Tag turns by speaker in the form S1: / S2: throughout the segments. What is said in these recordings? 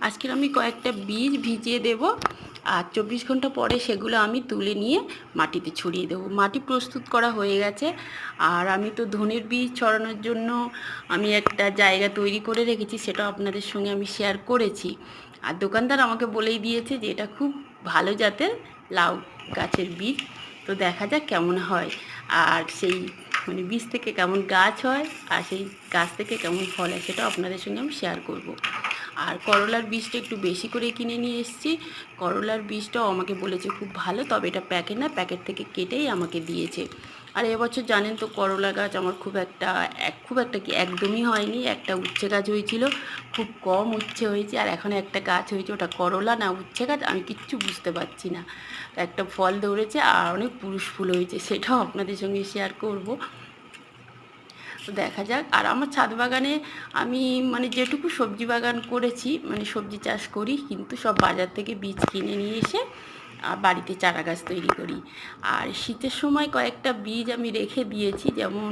S1: আজকের আমি কয়েকটা বীজ ভিজিয়ে দেব, আর 24 ঘন্টা পরে সেগুলো আমি তুলে নিয়ে মাটিতে ছড়িয়ে দেবো। মাটি প্রস্তুত করা হয়ে গেছে, আর আমি তো ধনের বীজ ছড়ানোর জন্য আমি একটা জায়গা তৈরি করে রেখেছি, সেটা আপনাদের সঙ্গে আমি শেয়ার করেছি। আর দোকানদার আমাকে বলেই দিয়েছে যে এটা খুব ভালো জাতের লাউ গাছের বীজ। তো দেখা যাক কেমন হয়, আর সেই বীজ থেকে কেমন গাছ হয়, আর সেই গাছ থেকে কেমন ফল হয় সেটাও আপনাদের সঙ্গে আমি শেয়ার করব। আর করলার বীজটা একটু বেশি করে কিনে নিয়ে এসেছি। করলার বীজটাও আমাকে বলেছে খুব ভালো, তবে এটা প্যাকেট না, প্যাকেট থেকে কেটেই আমাকে দিয়েছে। আর এবছর জানেন তো করলা গাছ আমার খুব একটা কি একদমই হয়নি। একটা উচ্ছে গাছ হয়েছিল, খুব কম উচ্ছে হয়েছে, আর এখন একটা গাছ হয়েছে, ওটা করলা না উচ্ছে গাছ আমি কিচ্ছু বুঝতে পারছি না। একটা ফল ধরেছে আর অনেক পুরুষ ফুল হয়েছে, সেটাও আপনাদের সঙ্গে শেয়ার করব। তো দেখা যাক। আর আমার ছাদ বাগানে আমি যেটুকু সবজি বাগান করেছি, সবজি চাষ করি, কিন্তু সব বাজার থেকে বীজ কিনে নিয়ে এসে বাড়িতে চারা গাছ তৈরি করি। আর শীতের সময় কয়েকটা বীজ আমি রেখে দিয়েছি, যেমন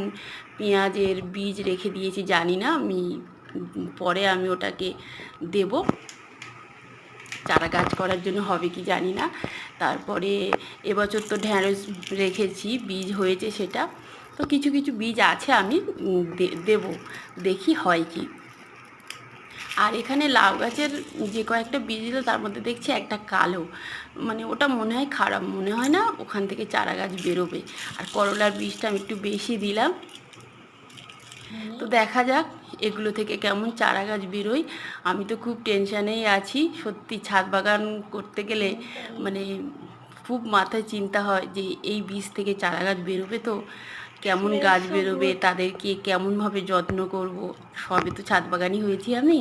S1: পেঁয়াজের বীজ রেখে দিয়েছি, জানি না আমি পরে আমি ওটাকে দেব চারা গাছ করার জন্য, হবে কি জানি না। তারপরে এবছর তো ঢ্যাঁড়স রেখেছি, বীজ হয়েছে সেটা। তো কিছু কিছু বীজ আছে আমি দেব, দেখি হয় কি। আর এখানে লাউ গাছের যে কয়েকটা বীজ দিল তার মধ্যে দেখছি একটা কালো, ওটা মনে হয় খারাপ, মনে হয় না ওখান থেকে চারা গাছ বেরোবে। আর করলার বীজটা আমি একটু বেশি দিলাম। তো দেখা যাক এগুলো থেকে কেমন চারা গাছ বেরোয়। আমি তো খুব টেনশানেই আছি সত্যি। ছাদ বাগান করতে গেলে খুব মাথায় চিন্তা হয় যে এই বীজ থেকে চারা গাছ বেরোবে, তো কেমন গাছ বেরোবে, তাদেরকে কেমনভাবে যত্ন করব। সবে তো ছাদ বাগানই হয়েছি আমি।